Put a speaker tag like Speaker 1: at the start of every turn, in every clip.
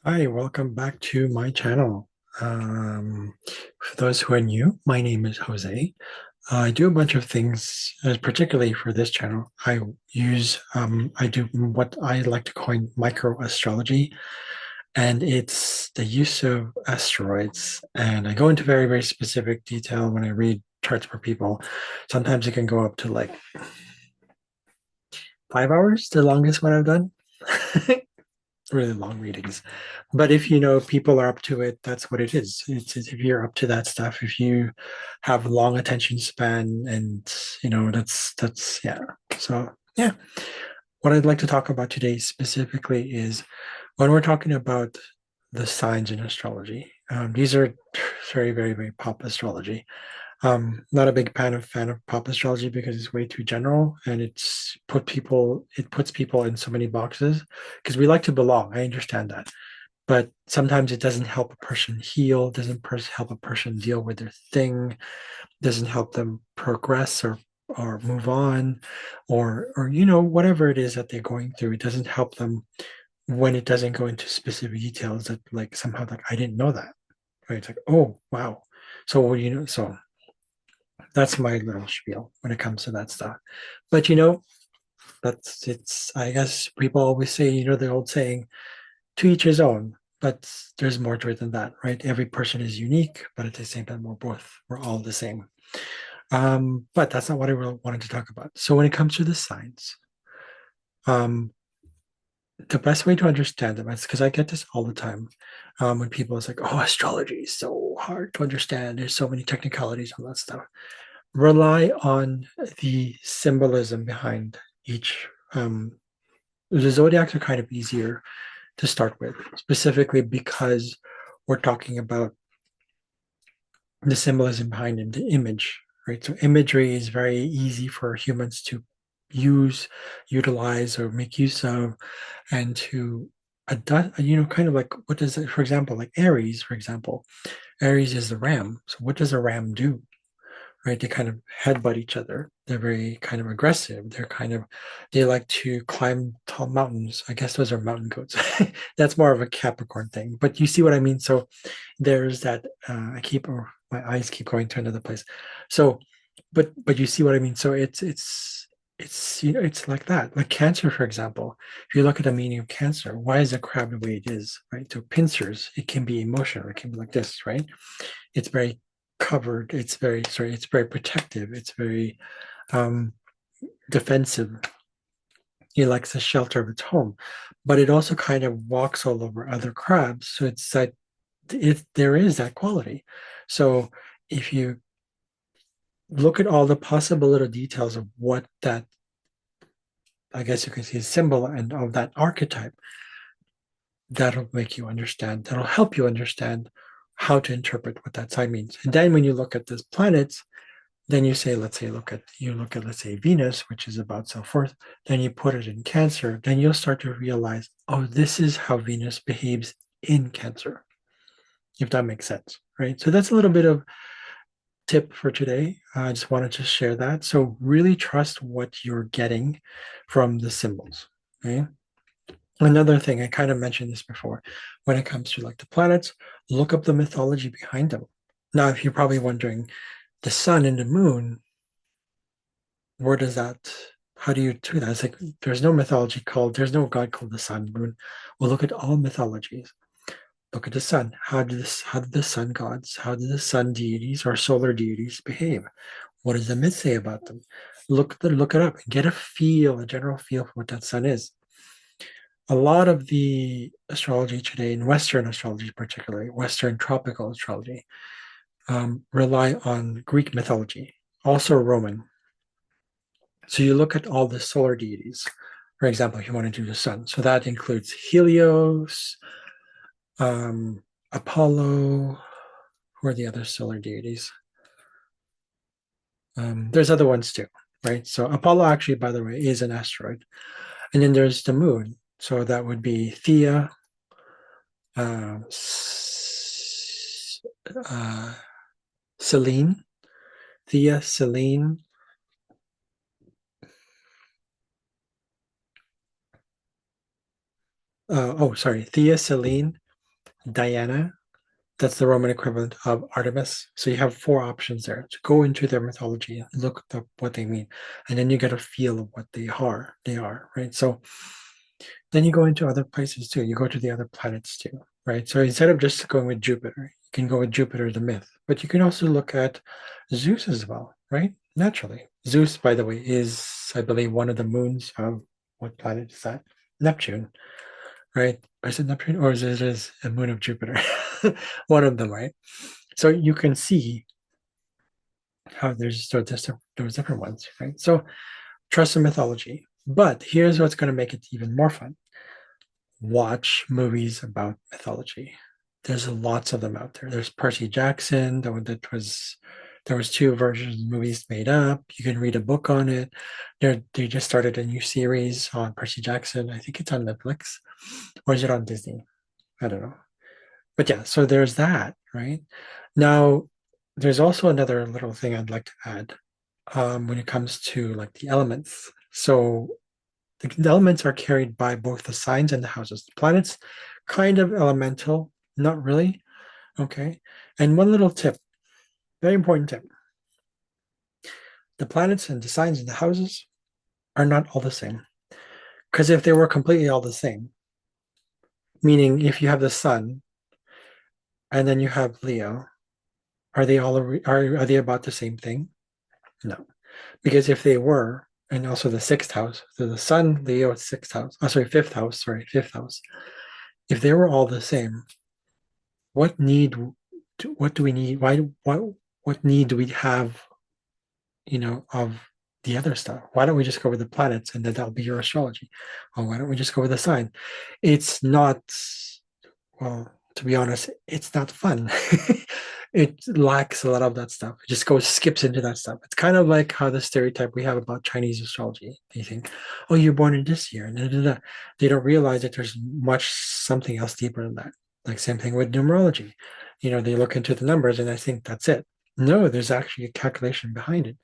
Speaker 1: Hi, welcome back to my channel. For those who are new, my name is Jose. I do a bunch of things, particularly for this channel. I do what I like to coin micro astrology, and it's the use of asteroids. And I go into very, very specific detail when I read charts for people. Sometimes it can go up to like 5 hours, the longest one I've done. Really long readings. But if you know people are up to it, that's what it is. If you're up to that stuff, if you have long attention span, and that's yeah. So yeah, what I'd like to talk about today specifically is when we're talking about the signs in astrology. These are very, very, very pop astrology. Not a big fan of pop astrology because it's way too general and it puts people in so many boxes because we like to belong. I understand that, but sometimes it doesn't help a person heal, doesn't help a person deal with their thing, doesn't help them progress or move on, or whatever it is that they're going through. It doesn't help them when it doesn't go into specific details that like somehow like I didn't know that. Right? It's like, oh wow. So what do you know? So that's my little spiel when it comes to that stuff. But it's I guess people always say, the old saying, to each his own, but there's more to it than that, right? Every person is unique, but at the same time, we're all the same. But that's not what I really wanted to talk about. So when it comes to the signs, um, the best way to understand them is because I get this all the time when people is like, "Oh, astrology is so hard to understand. There's so many technicalities on that stuff." Rely on the symbolism behind each. The zodiacs are kind of easier to start with, specifically because we're talking about the symbolism behind it, the image, right? So imagery is very easy for humans to use, utilize, or make use of, and to adapt, kind of like what does it, for example, like Aries, for example. Aries is the ram. So what does a ram do? Right? They kind of headbutt each other. They're very kind of aggressive. They like to climb tall mountains. I guess those are mountain goats. That's more of a Capricorn thing, but you see what I mean? So there's that. My eyes keep going to another place. So, but you see what I mean? So it's it's like that. Like Cancer, for example. If you look at the meaning of Cancer, why is a crab the way it is? Right? So pincers, it can be emotional. It can be like this, right? It's very covered. It's very protective. It's very um, defensive. It likes the shelter of its home, but it also kind of walks all over other crabs. So it's that there is that quality. So if you look at all the possible little details of what that, I guess you can see, symbol and of that archetype, that'll make you understand. That'll help you understand how to interpret what that sign means. And then when you look at these planets, then you say, let's say, let's say, Venus, which is about so forth. Then you put it in Cancer. Then you'll start to realize, oh, this is how Venus behaves in Cancer, if that makes sense, right? So that's a little bit of tip for today. I just wanted to share that. So really trust what you're getting from the symbols. Okay. Another thing, I kind of mentioned this before, when it comes to like the planets, look up the mythology behind them. Now, if you're probably wondering, the sun and the moon, where does that, how do you do that? It's like there's no god called the sun, moon. Well, look at all mythologies. Look at the sun. How did the sun gods, how did the sun deities or solar deities behave? What does the myth say about them? Look it up and get a general feel for what that sun is. A lot of the astrology today, in Western astrology particularly, Western tropical astrology, rely on Greek mythology, also Roman. So you look at all the solar deities. For example, if you want to do the sun, so that includes Helios, Apollo. Who are the other solar deities? There's other ones too, right? So Apollo actually, by the way, is an asteroid. And then there's the moon. So that would be Thea, uh, uh, Selene, Thea, Selene. Oh, sorry, Thea, Selene. Diana, that's the Roman equivalent of Artemis. So you have four options there to go into their mythology, look up what they mean, and then you get a feel of what they are. They are, right? So then you go into other places too. You go to the other planets too, right? So instead of just going with Jupiter, you can go with Jupiter, the myth, but you can also look at Zeus as well, right? Naturally. Zeus, by the way, is, I believe, one of the moons of what planet is that? Neptune, right? Or is it Neptune or is it a moon of Jupiter? One of them, right? So you can see how there's different ones, right? So trust in mythology. But here's what's going to make it even more fun. Watch movies about mythology. There's lots of them out there. There's Percy Jackson, there was two versions of movies made up. You can read a book on it. They just started a new series on Percy Jackson. I think it's on Netflix. Or is it on Disney? I don't know. But yeah, so there's that, right? Now, there's also another little thing I'd like to add when it comes to like the elements. So the elements are carried by both the signs and the houses. The planets, kind of elemental, not really. Okay. And one little tip, very important tip. The planets and the signs and the houses are not all the same. Because if they were completely all the same, meaning if you have the sun and then you have Leo, are they all are they about the same thing? No. Because if they were, and also the sixth house, so the sun, Leo, sixth house, oh sorry, fifth house. If they were all the same, what need what do we need what need do we have of the other stuff? Why don't we just go with the planets and then that'll be your astrology? Or why don't we just go with the sign? It's not, well, to be honest, it's not fun. It lacks a lot of that stuff. It just goes skips into that stuff. It's kind of like how the stereotype we have about Chinese astrology. They think, oh, you're born in this year, and they don't realize that there's much something else deeper than that. Like same thing with numerology. They look into the numbers and I think that's it. No, there's actually a calculation behind it.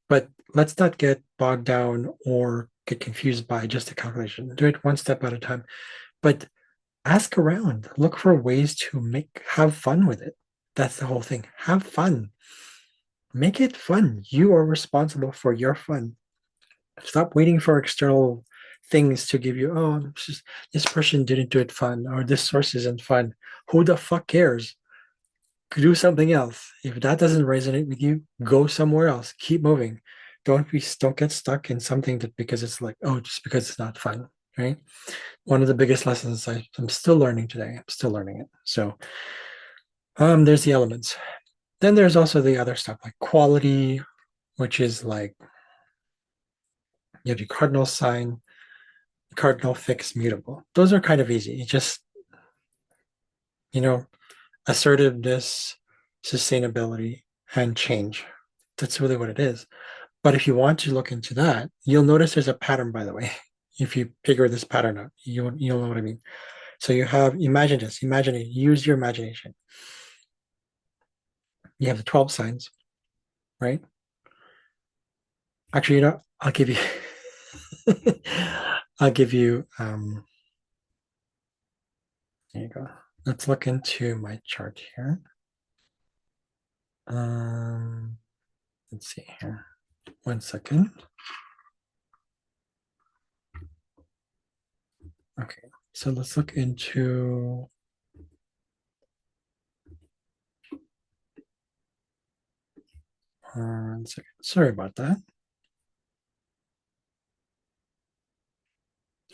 Speaker 1: But let's not get bogged down or get confused by just a calculation. Do it one step at a time. But ask around, look for ways to have fun with it. That's the whole thing. Have fun. Make it fun. You are responsible for your fun. Stop waiting for external things to give you, oh, this person didn't do it fun, or this source isn't fun. Who the fuck cares? Do something else. If that doesn't resonate with you, go somewhere else. Keep moving. Don't get stuck in something that because it's like, oh, just because it's not fun, right? One of the biggest lessons I'm still learning today. I'm still learning it. So there's the elements. Then there's also the other stuff like quality, which is like you have your cardinal sign, cardinal fixed mutable. Those are kind of easy. You just, you know, assertiveness, sustainability, and change. That's really what it is. But if you want to look into that, you'll notice there's a pattern, by the way. If you figure this pattern out, you'll know what I mean. So you have, imagine this, imagine it, use your imagination. You have the 12 signs, right? Actually, I'll give you, I'll give you, there you go. Let's look into my chart here. Um, let's see here. 1 second. Okay, so let's look into 1 second. Sorry about that.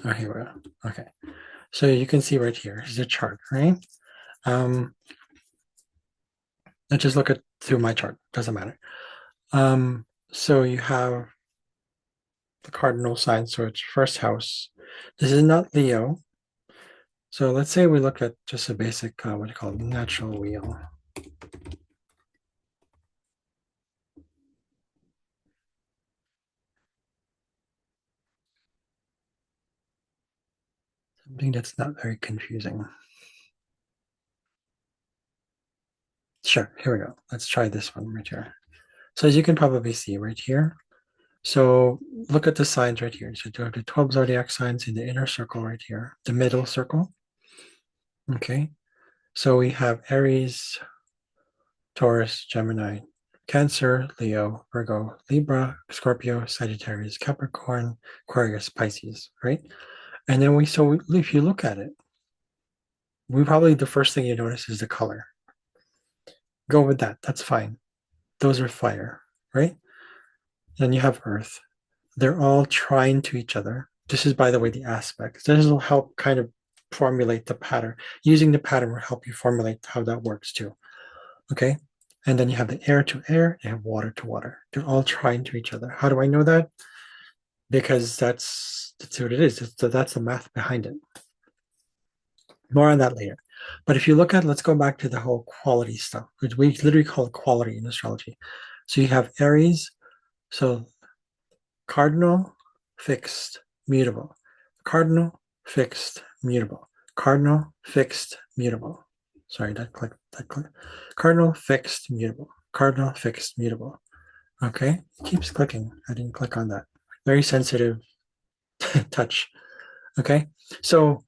Speaker 1: Oh, here we go. Okay, so you can see right here is the chart, right? Um, let's just look at through my chart. Doesn't matter. So you have the cardinal sign, so it's first house. This is not Leo. So let's say we look at just a basic, what do you call it, natural wheel. Something that's not very confusing. Sure, here we go. Let's try this one right here. So as you can probably see right here, so look at the signs right here. So you have the 12 zodiac signs in the inner circle right here, the middle circle. Okay. So we have Aries, Taurus, Gemini, Cancer, Leo, Virgo, Libra, Scorpio, Sagittarius, Capricorn, Aquarius, Pisces, right? And then if you look at it, we probably the first thing you notice is the color. Go with that. That's fine. Those are fire, right? Then you have Earth. They're all trying to each other. This is, by the way, the aspects. This will help kind of formulate the pattern. Using the pattern will help you formulate how that works too. Okay. And then you have the air to air, you have water to water. They're all trying to each other. How do I know that? Because that's what it is. That's the math behind it. More on that later. But if you look at, let's go back to the whole quality stuff, which we literally call it quality in astrology. So you have Aries, so cardinal, fixed, mutable. Cardinal, fixed, mutable. Cardinal, fixed, mutable. Sorry, that click. Cardinal, fixed, mutable. Cardinal, fixed, mutable. Okay, it keeps clicking. I didn't click on that. Very sensitive touch. Okay, so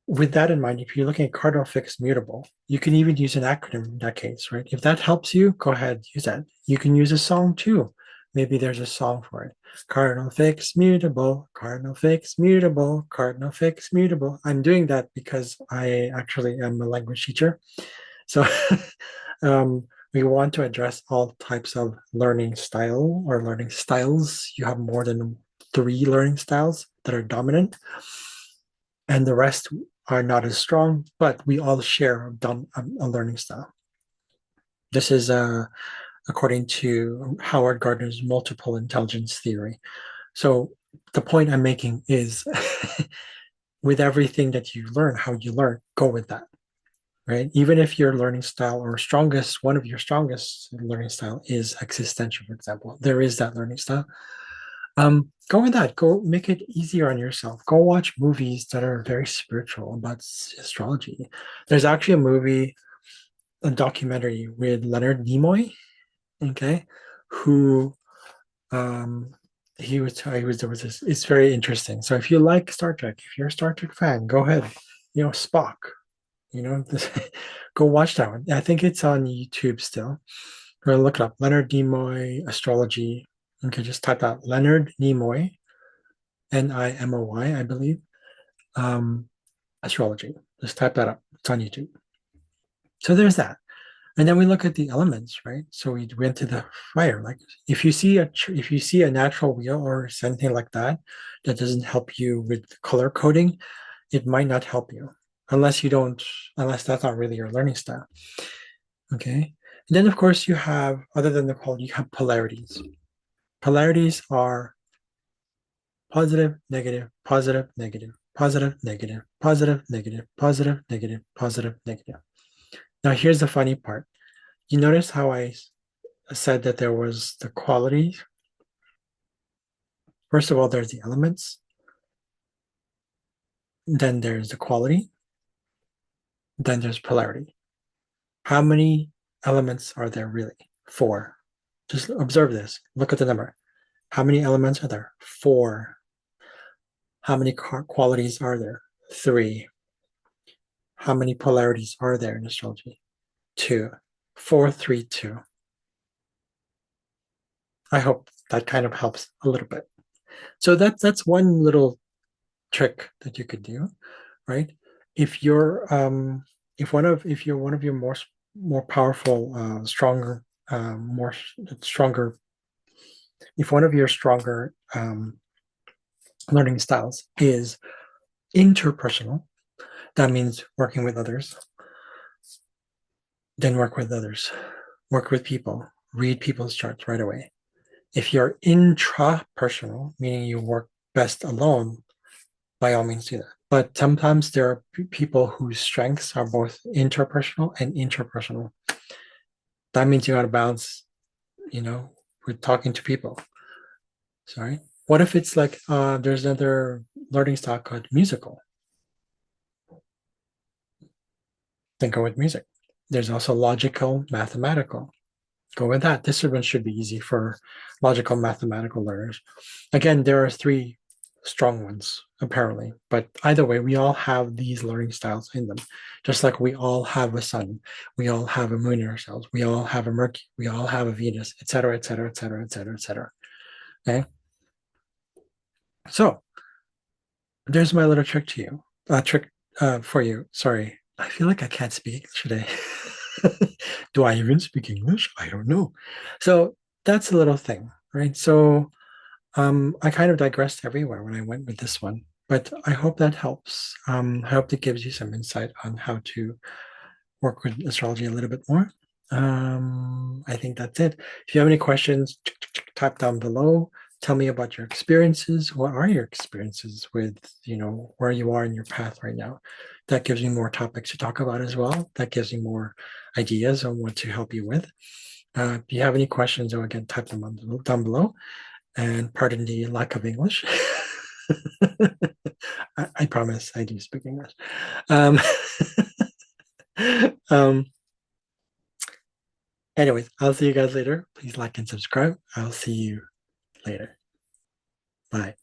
Speaker 1: with that in mind, if you're looking at cardinal fixed mutable, you can even use an acronym in that case, right? If that helps you, go ahead, use that. You can use a song too. Maybe there's a song for it. Cardinal fixed mutable, cardinal fixed mutable, cardinal fixed mutable. I'm doing that because I actually am a language teacher. So we want to address all types of learning style or learning styles. You have more than 3 learning styles that are dominant, and the rest are not as strong, but we all share a learning style. This is according to Howard Gardner's multiple intelligence theory. So the point I'm making is with everything that you learn, how you learn, go with that, right? Even if your learning style or one of your strongest learning style is existential, for example, there is that learning style. Go with that. Go make it easier on yourself. Go watch movies that are very spiritual about astrology. There's actually a documentary with Leonard Nimoy, okay, who um he was there was this, it's very interesting. So if you like Star Trek, if you're a Star Trek fan, go ahead. Spock, this, go watch that one. I think it's on YouTube still. Or look it up. Leonard Nimoy astrology. Okay, just type out Leonard Nimoy, Nimoy, I believe. Um, Astrology. Just type that up. It's on YouTube. So there's that. And then we look at the elements, right? So we went to the fire. Like if you see a natural wheel or something like that that doesn't help you with color coding, it might not help you unless that's not really your learning style. Okay. And then of course you have, other than the quality, you have polarities. Polarities are positive, negative, positive, negative, positive, negative, positive, negative, positive, negative, positive, negative. Now here's the funny part. You notice how I said that there was the qualities. First of all, there's the elements. Then there's the quality. Then there's polarity. How many elements are there really? 4. Just observe this. Look at the number. How many elements are there? 4. How many qualities are there? 3. How many polarities are there in astrology? 2. 4, 3, 2. I hope that kind of helps a little bit. So that's one little trick that you could do, right? If you're if you're one of your more powerful, stronger, more stronger, if one of your stronger learning styles is interpersonal, that means working with others, then work with others, work with people, read people's charts right away. If you're intrapersonal, meaning you work best alone, by all means do that. But sometimes there are people whose strengths are both interpersonal and interpersonal. That means you got to balance, with talking to people. Sorry. What if it's like there's another learning style called musical? Then go with music. There's also logical, mathematical. Go with that. This one should be easy for logical, mathematical learners. Again, there are 3 strong ones, apparently. But either way, we all have these learning styles in them. Just like we all have a sun, we all have a moon in ourselves, we all have a Mercury, we all have a Venus, etc., etc., etc., etc., etc. Okay. So there's my little trick to you. Trick for you. Sorry. I feel like I can't speak today. Do I even speak English? I don't know. So that's a little thing, right? So I kind of digressed everywhere when I went with this one, but I hope that helps. I hope that gives you some insight on how to work with astrology a little bit more. I think that's it. If you have any questions, type down below. Tell me about your experiences. What are your experiences with, where you are in your path right now? That gives me more topics to talk about as well. That gives me more ideas on what to help you with. If you have any questions, or again, type them down below. And pardon the lack of English. I promise I do speak English. Um, um, anyways, I'll see you guys later. Please like and subscribe. I'll see you later. Bye.